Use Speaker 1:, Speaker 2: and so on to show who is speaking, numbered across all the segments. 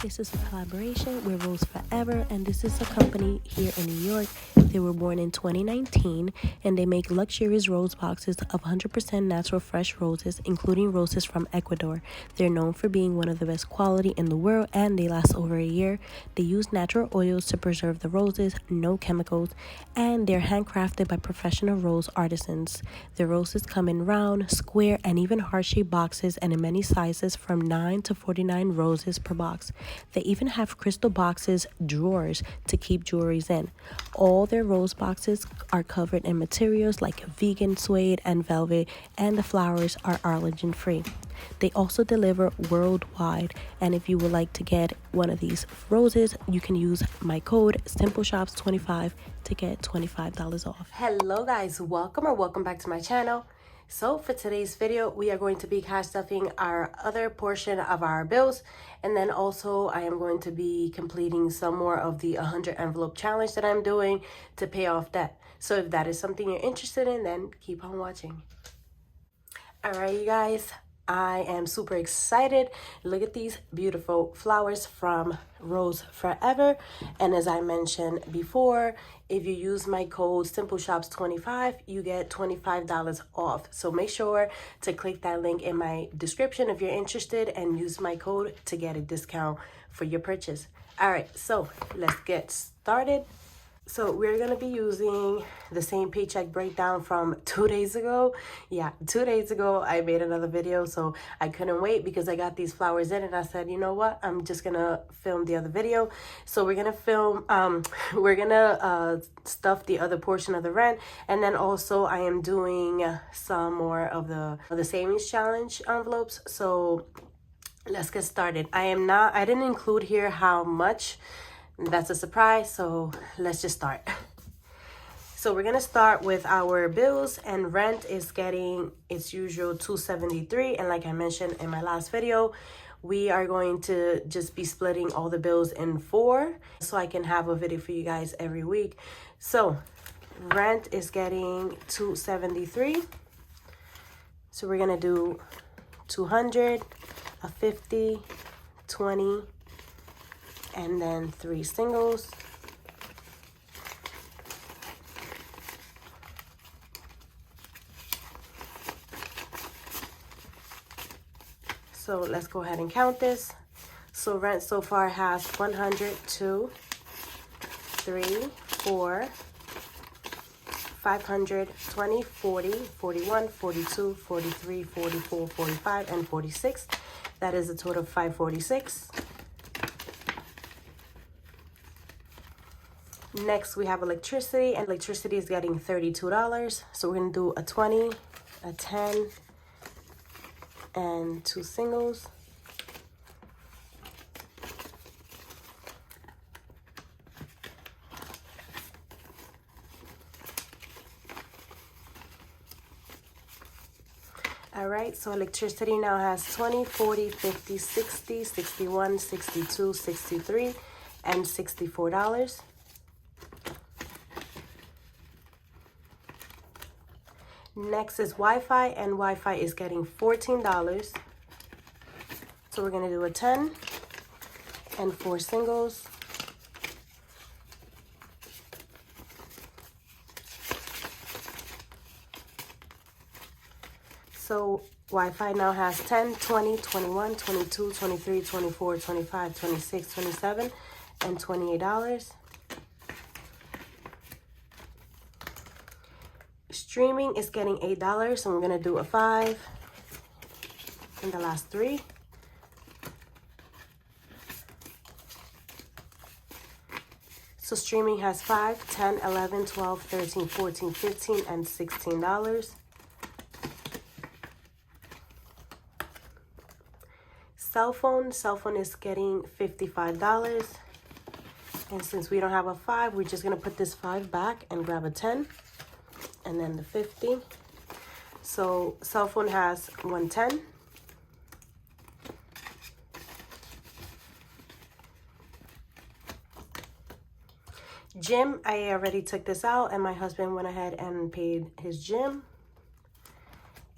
Speaker 1: This is a collaboration with Rose Forever, and this is a company here in New York. They were born in 2019, and they make luxurious rose boxes of 100% natural fresh roses, including roses from Ecuador. They're known for being one of the best quality in the world, and they last over a year. They use natural oils to preserve the roses, no chemicals, and they're handcrafted by professional rose artisans. The roses come in round, square, and even heart-shaped boxes, and in many sizes from 9 to 49 roses per box. They even have crystal boxes, drawers to keep jewelries in. All their rose boxes are covered in materials like vegan suede and velvet, and the flowers are allergen free. They also deliver worldwide, and if you would like to get one of these roses, you can use my code SimpleShopz25 to get $25 off. Hello guys, welcome back to my channel. So for today's video, we are going to be cash stuffing our other portion of our bills, and then also I am going to be completing some more of the 100 envelope challenge that I'm doing to pay off debt. So if that is something you're interested in, then keep on watching. All right, you guys, I am super excited. Look at these beautiful flowers from Rose Forever. And as I mentioned before, if you use my code SimpleShopz25, you get $25 off. So make sure to click that link in my description if you're interested and use my code to get a discount for your purchase. All right, so let's get started. So we're going to be using the same paycheck breakdown from 2 days ago. Yeah, 2 days ago I made another video, so I couldn't wait because I got these flowers in and I said, you know what, I'm just going to film the other video. So we're going to film, we're going to stuff the other portion of the rent. And then also I am doing some more of the savings challenge envelopes. So let's get started. I didn't include here how much. That's a surprise, so let's just start. So we're gonna start with our bills, and rent is getting its usual $273, and like I mentioned in my last video, we are going to just be splitting all the bills in 4 so I can have a video for you guys every week. So rent is getting $273, so we're gonna do 200, a 50, 20, and then 3 singles. So let's go ahead and count this. So rent so far has 100, 2, 3, 4, 500, 20, 40, 41, 42, 43, 44, 45, and 46. That is a total of 546. Next, we have electricity, and electricity is getting $32. So we're going to do a 20, a 10, and 2 singles. All right, so electricity now has 20, 40, 50, 60, 61, 62, 63, and $64. Next is Wi-Fi, and Wi-Fi is getting $14. So we're going to do a 10 and 4 singles. So Wi-Fi now has 10, 20, 21, 22, 23, 24, 25, 26, 27, and $28. Streaming is getting $8, so we're going to do a 5 in the last 3. So streaming has 5, 10, 11, 12, 13, 14, 15, and $16. Cell phone is getting $55. And since we don't have a 5, we're just going to put this 5 back and grab a 10. And then the 50. So cell phone has 110. Gym, I already took this out, and my husband went ahead and paid his gym.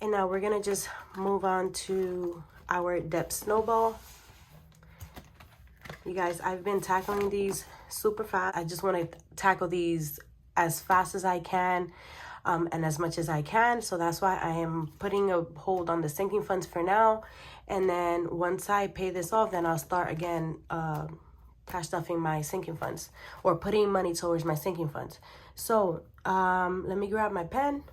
Speaker 1: And now we're gonna just move on to our depth snowball. You guys, I've been tackling these super fast. I just want to tackle these as fast as I can and as much as I can. So that's why I am putting a hold on the sinking funds for now. And then once I pay this off, then I'll start again cash stuffing my sinking funds or putting money towards my sinking funds. So let me grab my pen.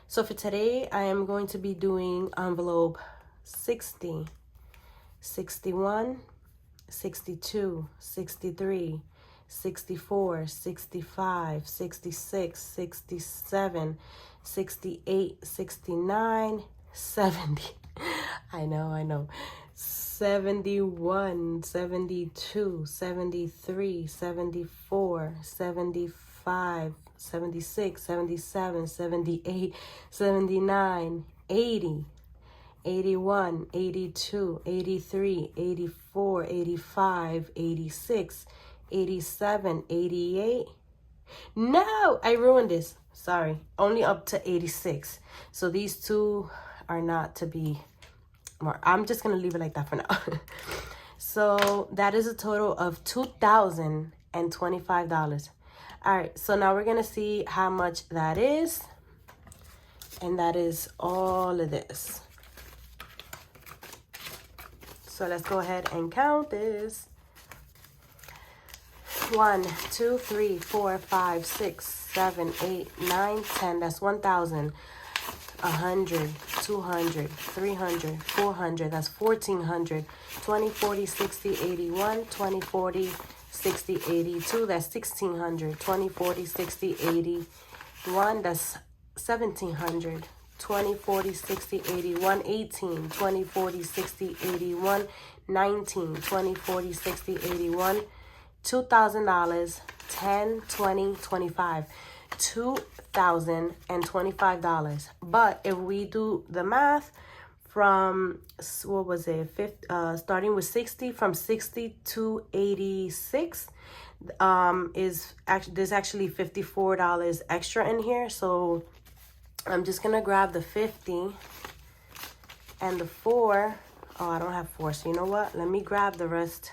Speaker 1: So for today, I am going to be doing envelope 60, 61, 62, 63, 64, 65, 66, 67, 68, 69, 70. I know. 71, 72, 73, 74, 75, 76, 77, 78, 79, 80, 81, 82, 83, 84, 85, 86, 87, 88. No, I ruined this. Sorry, only up to 86. So these two are not to be more. I'm just going to leave it like that for now. So that is a total of $2,025. All right, so now we're going to see how much that is. And that is all of this. So let's go ahead and count this. 1, 2, 3, 4, 5, 6, 7, 8, 9, 10. That's 1,000. 100, 200, 300, 400. That's 1,400. 20, 40, 60, 81. 20, 40, 60, 82. That's 1,600. 20, 40, 60, 81. That's 1,700. 20, 40, 60, 81, 18, 20, 40, 60, 81, 19, 20, 40, 60, 81, $2,000, 10, 20, 25, $2,025. But if we do the math from, what was it, starting with 60, from 60 to 86, is actually, there's actually $54 extra in here. So I'm just going to grab the 50 and the 4. Oh, I don't have 4. So you know what? Let me grab the rest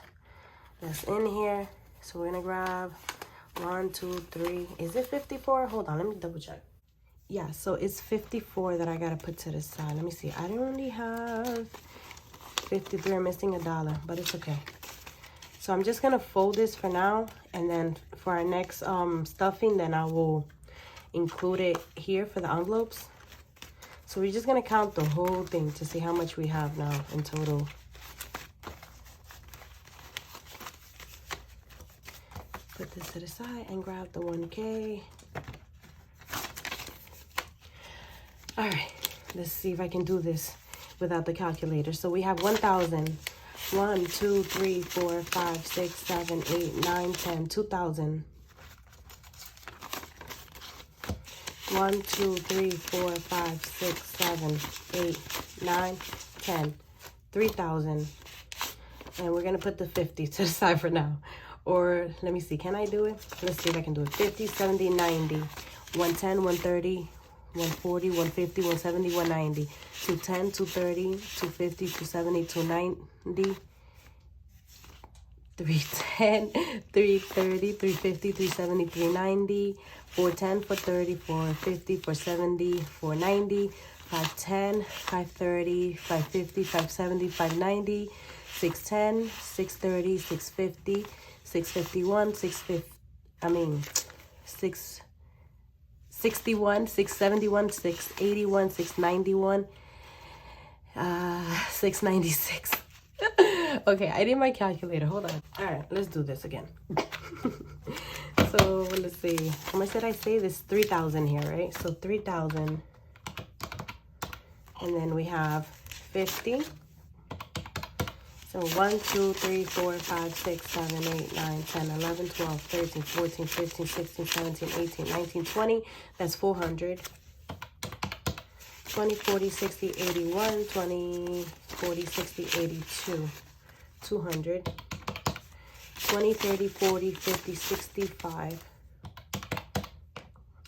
Speaker 1: that's in here. So we're going to grab 1, 2, 3. Is it 54? Hold on. Let me double check. Yeah, so it's 54 that I got to put to the side. Let me see. I only have 53. I'm missing $1, but it's okay. So I'm just going to fold this for now. And then for our next stuffing, then I will include it here for the envelopes. So we're just going to count the whole thing to see how much we have now in total. Put this to the side and grab the 1K. All right, let's see if I can do this without the calculator. So we have 1,000. 1, 2, 3, 4, 5, 6, 7, 8, 9, 10, 2,000. 1, 2, 3, 4, 5, 6, 7, 8, 9, 10, 3,000. And we're going to put the 50 to the side for now. Or let me see, can I do it? Let's see if I can do it. 50, 70, 90, 110, 130, 140, 150, 170, 190, 210, 230, 250, 270, 290, 310, 330, 350, 370, 390, 410, 430, 450, 470, 490, 510, 530, 550, 570, 590, 610, 630, 650, 651, 661, 671, 681, 691, 696. Okay, I did my calculator. Hold on. All right, let's do this again. So let's see. How much did I say? This 3,000 here, right? So 3,000. And then we have 50. So 1, 2, 3, 4, 5, 6, 7, 8, 9, 10, 11, 12, 13, 14, 15, 16, 17, 18, 19, 20. That's 400. 20, 40, 60, 81, 20, 40, 60, 82, 200. 20, 30, 40, 50, 65.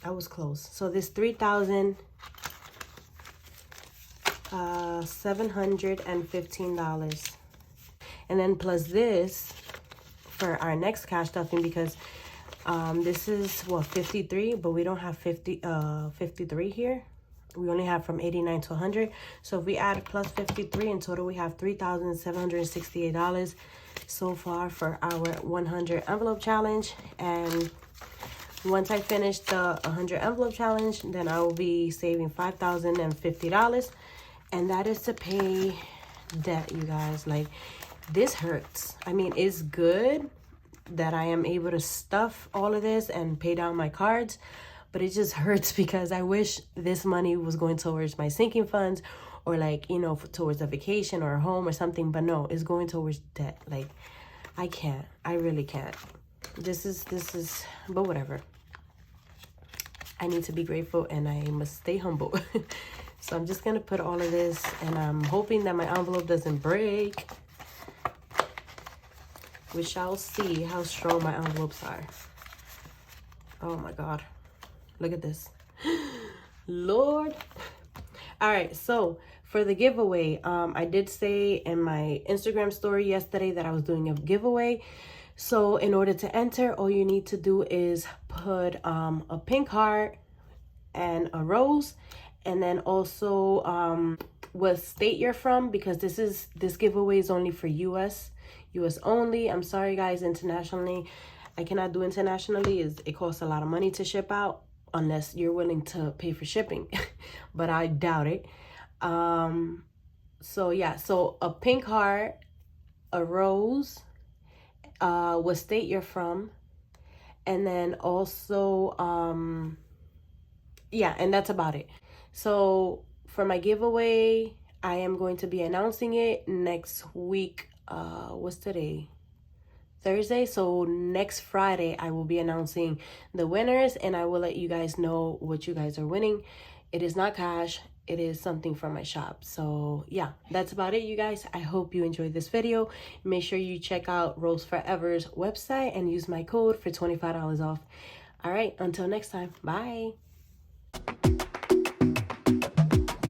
Speaker 1: I was close. So this $3,715. And then plus this for our next cash stuffing, because this is what, 53, but we don't have 53 here. We only have from 89 to 100. So if we add plus 53, in total we have $3,768 so far for our 100 envelope challenge. And once I finish the 100 envelope challenge, then I will be saving $5,050, and that is to pay debt, you guys. Like, this hurts. I mean, it's good that I am able to stuff all of this and pay down my cards, but it just hurts because I wish this money was going towards my sinking funds, or like, you know, towards a vacation or a home or something. But no, it's going towards debt. Like, I can't. I really can't. This is, but whatever. I need to be grateful, and I must stay humble. So I'm just going to put all of this, and I'm hoping that my envelope doesn't break. We shall see how strong my envelopes are. Oh my God. Look at this. Lord. All right, so for the giveaway, I did say in my Instagram story yesterday that I was doing a giveaway. So in order to enter, all you need to do is put a pink heart and a rose, and then also what state you're from, because this giveaway is only for US only. I'm sorry guys, internationally I cannot do internationally. It costs a lot of money to ship out, unless you're willing to pay for shipping. But I doubt it. So yeah, so a pink heart, a rose, what state you're from, and then also yeah, and that's about it. So for my giveaway, I am going to be announcing it next week. What's today? Thursday. So next Friday I will be announcing the winners, and I will let you guys know what you guys are winning. It is not cash, it is something from my shop. So yeah, that's about it, you guys. I hope you enjoyed this video. Make sure you check out Rose Forever's website and use my code for $25 off. All right, until next time, bye.